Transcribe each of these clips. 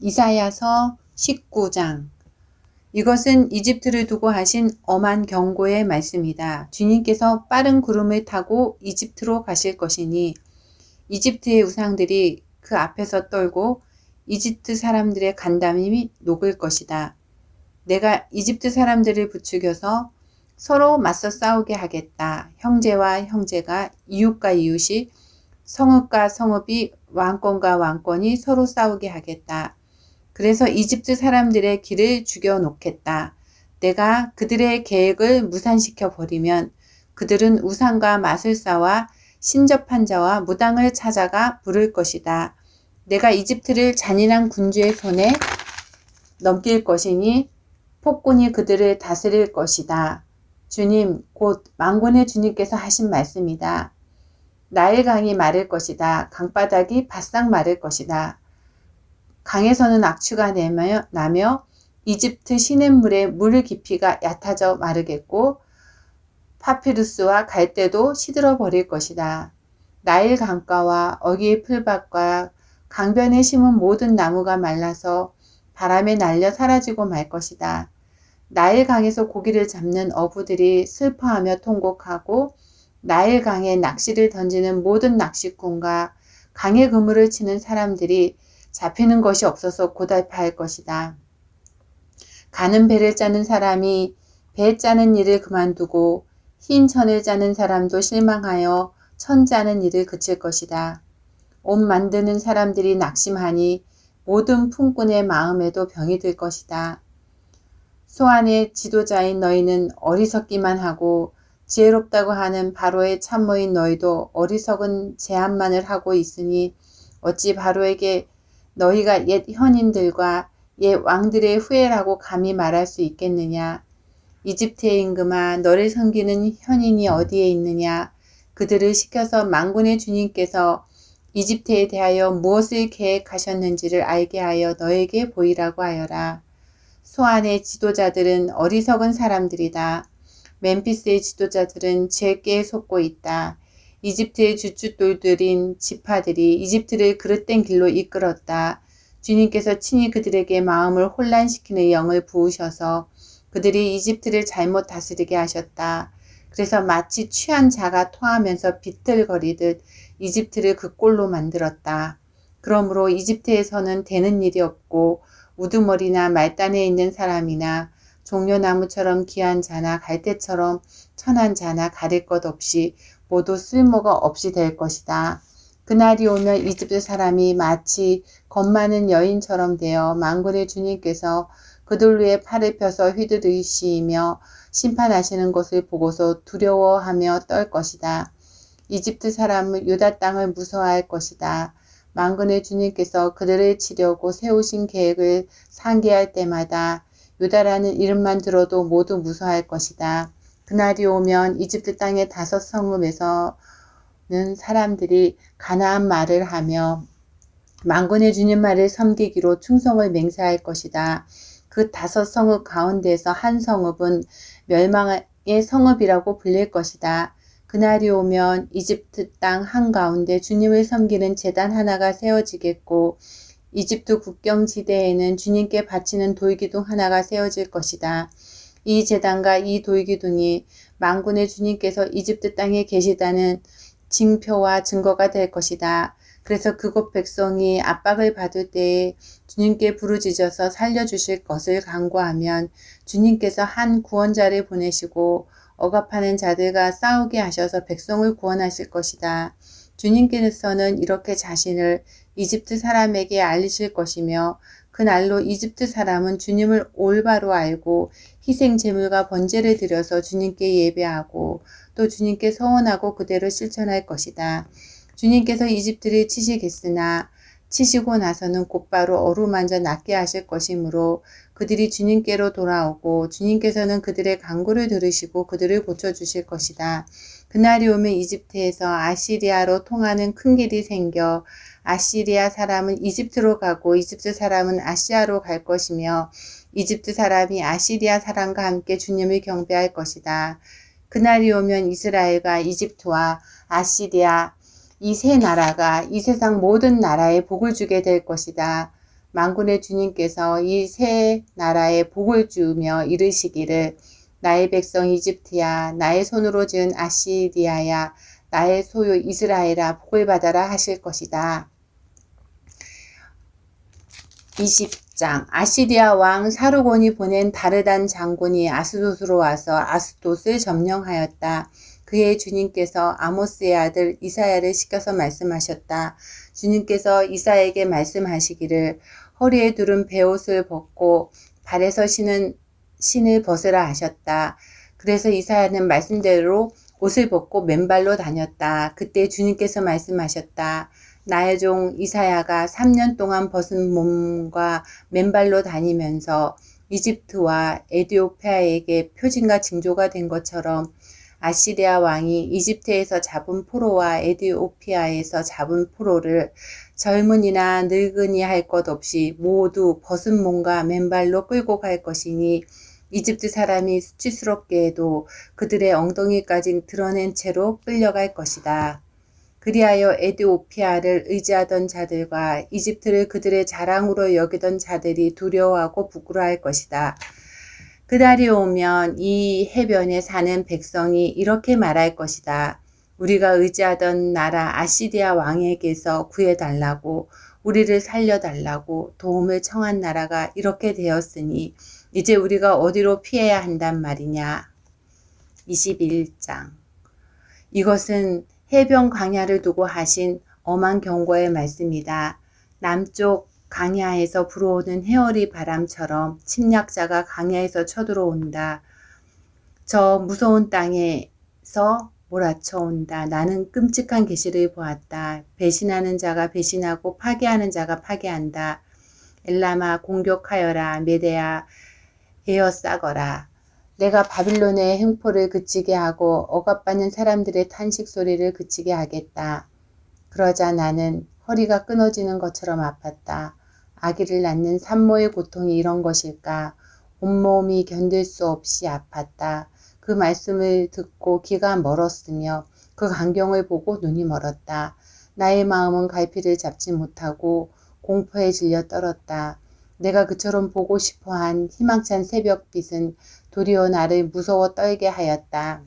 이사야서 19장. 이것은 이집트를 두고 하신 엄한 경고의 말씀이다. 주님께서 빠른 구름을 타고 이집트로 가실 것이니 이집트의 우상들이 그 앞에서 떨고 이집트 사람들의 간담이 녹을 것이다. 내가 이집트 사람들을 부추겨서 서로 맞서 싸우게 하겠다. 형제와 형제가, 이웃과 이웃이, 성읍과 성읍이, 왕권과 왕권이 서로 싸우게 하겠다. 그래서 이집트 사람들의 길을 죽여놓겠다. 내가 그들의 계획을 무산시켜 버리면 그들은 우상과 마술사와 신접한 자와 무당을 찾아가 부를 것이다. 내가 이집트를 잔인한 군주의 손에 넘길 것이니 폭군이 그들을 다스릴 것이다. 주님, 곧 만군의 주님께서 하신 말씀이다. 나일강이 마를 것이다. 강바닥이 바싹 마를 것이다. 강에서는 악취가 나며 이집트 시냇물의 물 깊이가 얕아져 마르겠고 파피루스와 갈대도 시들어 버릴 것이다. 나일 강가와 어귀의 풀밭과 강변에 심은 모든 나무가 말라서 바람에 날려 사라지고 말 것이다. 나일 강에서 고기를 잡는 어부들이 슬퍼하며 통곡하고 나일 강에 낚시를 던지는 모든 낚시꾼과 강에 그물을 치는 사람들이 잡히는 것이 없어서 고달파할 것이다. 가는 배를 짜는 사람이 배 짜는 일을 그만두고 흰 천을 짜는 사람도 실망하여 천 짜는 일을 그칠 것이다. 옷 만드는 사람들이 낙심하니 모든 품꾼의 마음에도 병이 들 것이다. 소안의 지도자인 너희는 어리석기만 하고 지혜롭다고 하는 바로의 참모인 너희도 어리석은 제안만을 하고 있으니 어찌 바로에게 너희가 옛 현인들과 옛 왕들의 후예라고 감히 말할 수 있겠느냐. 이집트의 임금아, 너를 섬기는 현인이 어디에 있느냐. 그들을 시켜서 만군의 주님께서 이집트에 대하여 무엇을 계획하셨는지를 알게 하여 너에게 보이라고 하여라. 소안의 지도자들은 어리석은 사람들이다. 멤피스의 지도자들은 지혜께 속고 있다. 이집트의 주춧돌들인 지파들이 이집트를 그릇된 길로 이끌었다. 주님께서 친히 그들에게 마음을 혼란시키는 영을 부으셔서 그들이 이집트를 잘못 다스리게 하셨다. 그래서 마치 취한 자가 토하면서 비틀거리듯 이집트를 그 꼴로 만들었다. 그러므로 이집트에서는 되는 일이 없고 우두머리나 말단에 있는 사람이나 종려나무처럼 귀한 자나 갈대처럼 천한 자나 가릴 것 없이 모두 쓸모가 없이 될 것이다. 그날이 오면 이집트 사람이 마치 겁 많은 여인처럼 되어 만군의 주님께서 그들 위에 팔을 펴서 휘두르시며 심판하시는 것을 보고서 두려워하며 떨 것이다. 이집트 사람은 유다 땅을 무서워할 것이다. 만군의 주님께서 그들을 치려고 세우신 계획을 상기할 때마다 유다라는 이름만 들어도 모두 무서워할 것이다. 그날이 오면 이집트 땅의 5 성읍에서는 사람들이 가나안 말을 하며 만군의 주님 말을 섬기기로 충성을 맹세할 것이다. 그 5 성읍 가운데서 한 성읍은 멸망의 성읍이라고 불릴 것이다. 그날이 오면 이집트 땅 한가운데 주님을 섬기는 제단 하나가 세워지겠고 이집트 국경지대에는 주님께 바치는 돌기둥 하나가 세워질 것이다. 이 제단과 이 돌기둥이 만군의 주님께서 이집트 땅에 계시다는 징표와 증거가 될 것이다. 그래서 그곳 백성이 압박을 받을 때에 주님께 부르짖어서 살려주실 것을 간구하면 주님께서 한 구원자를 보내시고 억압하는 자들과 싸우게 하셔서 백성을 구원하실 것이다. 주님께서는 이렇게 자신을 이집트 사람에게 알리실 것이며 그날로 이집트 사람은 주님을 올바로 알고 희생 제물과 번제를 드려서 주님께 예배하고 또 주님께 서원하고 그대로 실천할 것이다. 주님께서 이집트를 치시겠으나 치시고 나서는 곧바로 어루만져 낫게 하실 것이므로 그들이 주님께로 돌아오고 주님께서는 그들의 간구를 들으시고 그들을 고쳐주실 것이다. 그날이 오면 이집트에서 아시리아로 통하는 큰 길이 생겨 아시리아 사람은 이집트로 가고 이집트 사람은 아시아로 갈 것이며 이집트 사람이 아시리아 사람과 함께 주님을 경배할 것이다. 그날이 오면 이스라엘과 이집트와 아시리아 이 세 나라가 이 세상 모든 나라에 복을 주게 될 것이다. 만군의 주님께서 이 세 나라에 복을 주며 이르시기를 나의 백성 이집트야 나의 손으로 지은 아시리아야 나의 소유 이스라엘아 복을 받아라 하실 것이다. 20장 아시리아 왕 사르곤이 보낸 다르단 장군이 아스돗으로 와서 아스돗을 점령하였다. 그의 주님께서 아모스의 아들 이사야를 시켜서 말씀하셨다. 주님께서 이사야에게 말씀하시기를 허리에 두른 베옷을 벗고 발에서 신을 벗으라 하셨다. 그래서 이사야는 말씀대로 옷을 벗고 맨발로 다녔다. 그때 주님께서 말씀하셨다. 나의 종 이사야가 3년 동안 벗은 몸과 맨발로 다니면서 이집트와 에디오피아에게 표징과 징조가 된 것처럼 아시리아 왕이 이집트에서 잡은 포로와 에디오피아에서 잡은 포로를 젊은이나 늙은이 할 것 없이 모두 벗은 몸과 맨발로 끌고 갈 것이니 이집트 사람이 수치스럽게도 그들의 엉덩이까지 드러낸 채로 끌려갈 것이다. 그리하여 에디오피아를 의지하던 자들과 이집트를 그들의 자랑으로 여기던 자들이 두려워하고 부끄러워할 것이다. 그날이 오면 이 해변에 사는 백성이 이렇게 말할 것이다. 우리가 의지하던 나라 아시리아 왕에게서 구해달라고 우리를 살려달라고 도움을 청한 나라가 이렇게 되었으니 이제 우리가 어디로 피해야 한단 말이냐. 21장 이것은 해변 광야를 두고 하신 엄한 경고의 말씀이다. 남쪽 광야에서 불어오는 해오리 바람처럼 침략자가 광야에서 쳐들어온다. 저 무서운 땅에서 몰아쳐온다. 나는 끔찍한 계시를 보았다. 배신하는 자가 배신하고 파괴하는 자가 파괴한다. 엘람아 공격하여라. 메대아 에어싸거라. 내가 바빌론의 횡포를 그치게 하고 억압받는 사람들의 탄식 소리를 그치게 하겠다. 그러자 나는 허리가 끊어지는 것처럼 아팠다. 아기를 낳는 산모의 고통이 이런 것일까? 온몸이 견딜 수 없이 아팠다. 그 말씀을 듣고 귀가 멀었으며 그 광경을 보고 눈이 멀었다. 나의 마음은 갈피를 잡지 못하고 공포에 질려 떨었다. 내가 그처럼 보고 싶어한 희망찬 새벽빛은 도리어 나를 무서워 떨게 하였다.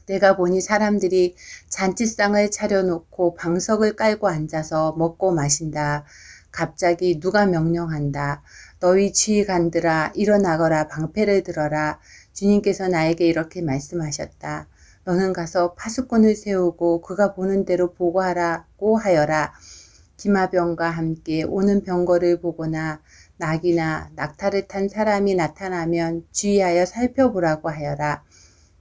내가 보니 사람들이 잔치상을 차려놓고 방석을 깔고 앉아서 먹고 마신다. 갑자기 누가 명령한다. 너희 지휘관들아 일어나거라 방패를 들어라. 주님께서 나에게 이렇게 말씀하셨다. 너는 가서 파수꾼을 세우고 그가 보는 대로 보고하라고 하여라. 기마병과 함께 오는 병거를 보거나 낙이나 낙타를 탄 사람이 나타나면 주의하여 살펴보라고 하여라.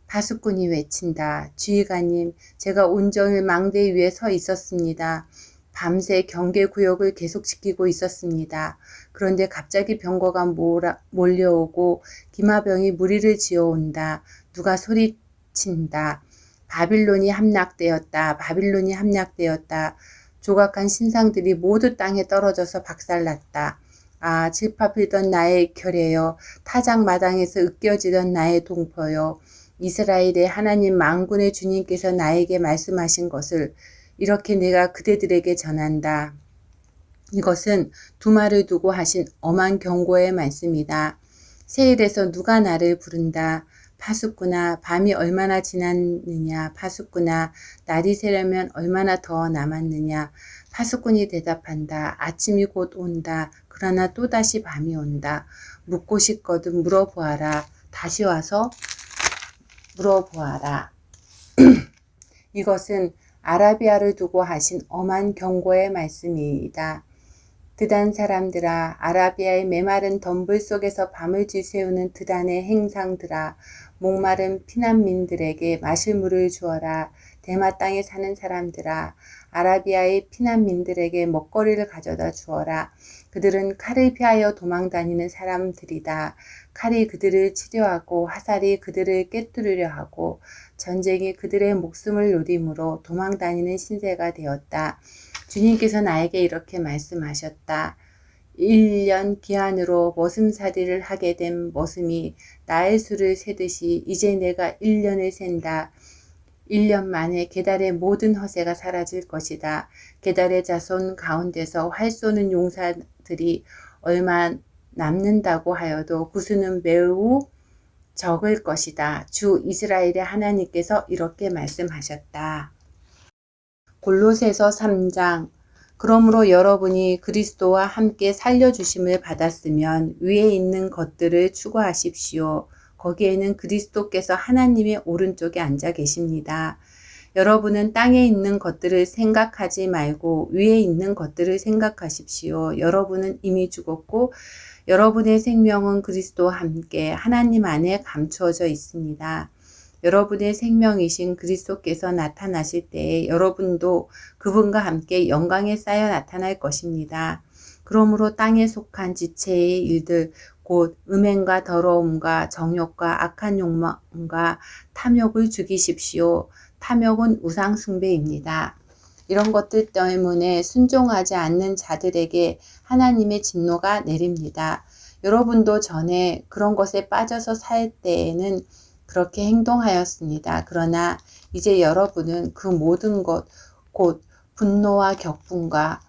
파수꾼이 외친다. 지휘관님, 제가 온종일 망대 위에 서 있었습니다. 밤새 경계구역을 계속시키고 있었습니다. 그런데 갑자기 병거가 몰려오고 기마병이 무리를 지어온다. 누가 소리친다. 바빌론이 함락되었다. 바빌론이 함락되었다. 조각한 신상들이 모두 땅에 떨어져서 박살났다. 아, 질파필던 나의 결여여, 타작마당에서 으깨어지던 나의 동포여, 이스라엘의 하나님 만군의 주님께서 나에게 말씀하신 것을 이렇게 내가 그대들에게 전한다. 이것은 두말을 두고 하신 엄한 경고의 말씀이다. 세일에서 누가 나를 부른다. 파수꾼아, 밤이 얼마나 지났느냐. 파수꾼아, 날이 새려면 얼마나 더 남았느냐. 파수꾼이 대답한다. 아침이 곧 온다. 그러나 또다시 밤이 온다. 묻고 싶거든 물어보아라. 다시 와서 물어보아라. 이것은 아라비아를 두고 하신 엄한 경고의 말씀이다. 드단 사람들아, 아라비아의 메마른 덤불 속에서 밤을 지새우는 드단의 행상들아, 목마른 피난민들에게 마실 물을 주어라. 대마 땅에 사는 사람들아, 아라비아의 피난민들에게 먹거리를 가져다 주어라. 그들은 칼을 피하여 도망다니는 사람들이다. 칼이 그들을 치료하고 화살이 그들을 꿰뚫으려 하고 전쟁이 그들의 목숨을 노림으로 도망다니는 신세가 되었다. 주님께서 나에게 이렇게 말씀하셨다. 1년 기한으로 머슴살이를 하게 된 머슴이 나의 수를 세듯이 이제 내가 1년을 센다. 1년 만에 게달의 모든 허세가 사라질 것이다. 게달의 자손 가운데서 활 쏘는 용사들이 것들이 얼마 남는다고 하여도 그 수는 매우 적을 것이다. 주 이스라엘의 하나님께서 이렇게 말씀하셨다. 골로새서 3장. 그러므로 여러분이 그리스도와 함께 살려주심을 받았으면 위에 있는 것들을 추구하십시오. 거기에는 그리스도께서 하나님의 오른쪽에 앉아 계십니다. 여러분은 땅에 있는 것들을 생각하지 말고 위에 있는 것들을 생각하십시오. 여러분은 이미 죽었고 여러분의 생명은 그리스도와 함께 하나님 안에 감추어져 있습니다. 여러분의 생명이신 그리스도께서 나타나실 때에 여러분도 그분과 함께 영광에 쌓여 나타날 것입니다. 그러므로 땅에 속한 지체의 일들, 곧 음행과 더러움과 정욕과 악한 욕망과 탐욕을 죽이십시오. 탐욕은 우상 숭배입니다. 이런 것들 때문에 순종하지 않는 자들에게 하나님의 진노가 내립니다. 여러분도 전에 그런 것에 빠져서 살 때에는 그렇게 행동하였습니다. 그러나 이제 여러분은 그 모든 것, 곧 분노와 격분과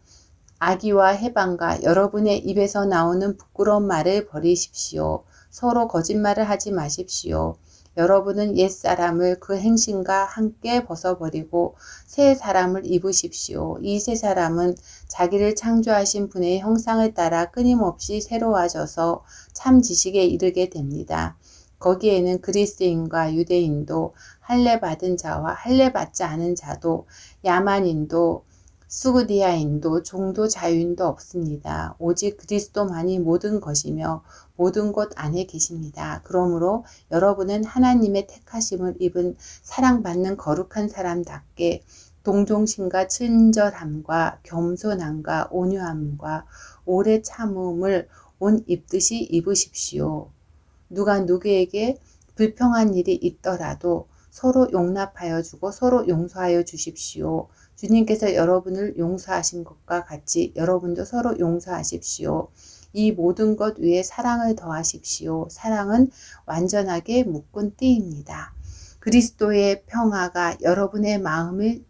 악의와 해방과 여러분의 입에서 나오는 부끄러운 말을 버리십시오. 서로 거짓말을 하지 마십시오. 여러분은 옛사람을 그 행실과 함께 벗어버리고 새 사람을 입으십시오. 이 새 사람은 자기를 창조하신 분의 형상을 따라 끊임없이 새로워져서 참 지식에 이르게 됩니다. 거기에는 그리스인과 유대인도 할례 받은 자와 할례 받지 않은 자도 야만인도 수구디아인도 종도 자유인도 없습니다. 오직 그리스도만이 모든 것이며 모든 것 안에 계십니다. 그러므로 여러분은 하나님의 택하심을 입은 사랑받는 거룩한 사람답게 동정심과 친절함과 겸손함과 온유함과 오래 참음을 옷 입듯이 입으십시오. 누가 누구에게 불평한 일이 있더라도 서로 용납하여 주고 서로 용서하여 주십시오. 주님께서 여러분을 용서하신 것과 같이 여러분도 서로 용서하십시오. 이 모든 것 위에 사랑을 더하십시오. 사랑은 완전하게 묶은 띠입니다. 그리스도의 평화가 여러분의 마음을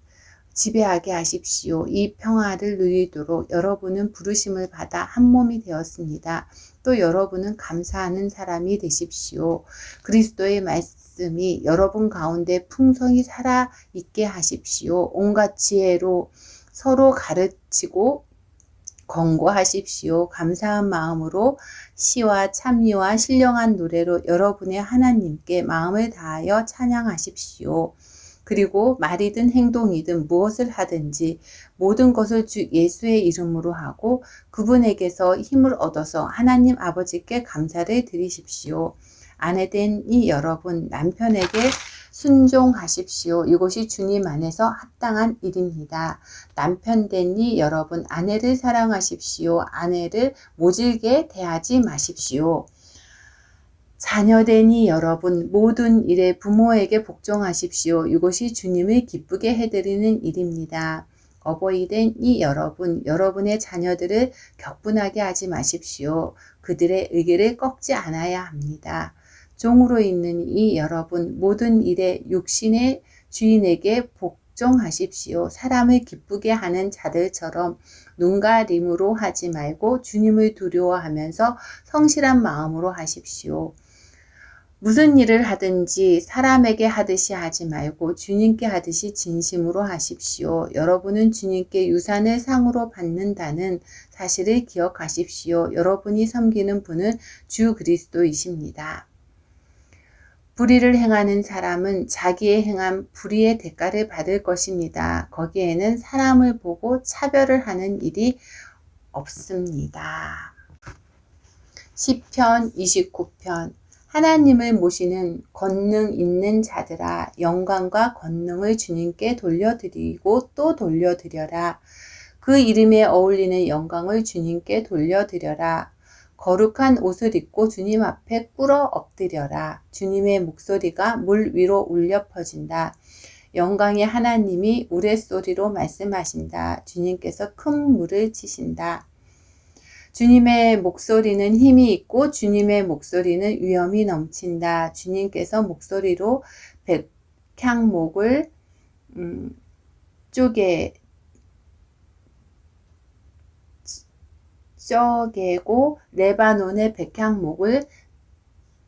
지배하게 하십시오. 이 평화를 누리도록 여러분은 부르심을 받아 한 몸이 되었습니다. 또 여러분은 감사하는 사람이 되십시오. 그리스도의 말씀이 여러분 가운데 풍성히 살아있게 하십시오. 온갖 지혜로 서로 가르치고 권고하십시오. 감사한 마음으로 시와 찬미와 신령한 노래로 여러분의 하나님께 마음을 다하여 찬양하십시오. 그리고 말이든 행동이든 무엇을 하든지 모든 것을 주 예수의 이름으로 하고 그분에게서 힘을 얻어서 하나님 아버지께 감사를 드리십시오. 아내된 이 여러분 남편에게 순종하십시오. 이것이 주님 안에서 합당한 일입니다. 남편된 이 여러분 아내를 사랑하십시오. 아내를 모질게 대하지 마십시오. 자녀되니 여러분 모든 일에 부모에게 복종하십시오. 이것이 주님을 기쁘게 해드리는 일입니다. 어버이된 이 여러분, 여러분의 자녀들을 격분하게 하지 마십시오. 그들의 의기를 꺾지 않아야 합니다. 종으로 있는 이 여러분 모든 일에 육신의 주인에게 복종하십시오. 사람을 기쁘게 하는 자들처럼 눈가림으로 하지 말고 주님을 두려워하면서 성실한 마음으로 하십시오. 무슨 일을 하든지 사람에게 하듯이 하지 말고 주님께 하듯이 진심으로 하십시오. 여러분은 주님께 유산을 상으로 받는다는 사실을 기억하십시오. 여러분이 섬기는 분은 주 그리스도이십니다. 불의를 행하는 사람은 자기의 행한 불의의 대가를 받을 것입니다. 거기에는 사람을 보고 차별을 하는 일이 없습니다. 시편 29편. 하나님을 모시는 권능 있는 자들아 영광과 권능을 주님께 돌려드리고 또 돌려드려라. 그 이름에 어울리는 영광을 주님께 돌려드려라. 거룩한 옷을 입고 주님 앞에 꿇어 엎드려라. 주님의 목소리가 물 위로 울려 퍼진다. 영광의 하나님이 우레소리로 말씀하신다. 주님께서 큰 물을 치신다. 주님의 목소리는 힘이 있고 주님의 목소리는 위엄이 넘친다. 주님께서 목소리로 백향목을 쪄개고 레바논의 백향목을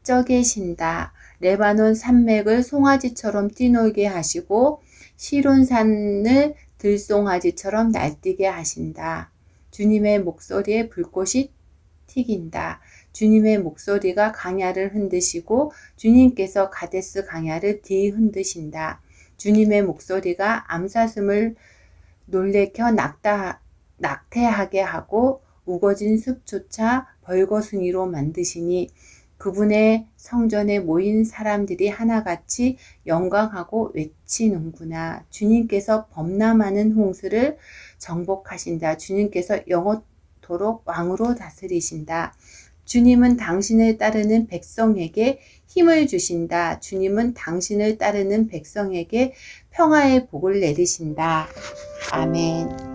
쪄개신다. 레바논 산맥을 송아지처럼 뛰놀게 하시고 시론산을 들송아지처럼 날뛰게 하신다. 주님의 목소리에 불꽃이 튀긴다. 주님의 목소리가 강야를 흔드시고 주님께서 가데스 강야를 뒤흔드신다. 주님의 목소리가 암사슴을 놀래켜 낙태하게 하고 우거진 숲조차 벌거숭이로 만드시니 그분의 성전에 모인 사람들이 하나같이 영광하고 외치는구나. 주님께서 범람하는 홍수를 정복하신다. 주님께서 영원토록 왕으로 다스리신다. 주님은 당신을 따르는 백성에게 힘을 주신다. 주님은 당신을 따르는 백성에게 평화의 복을 내리신다. 아멘.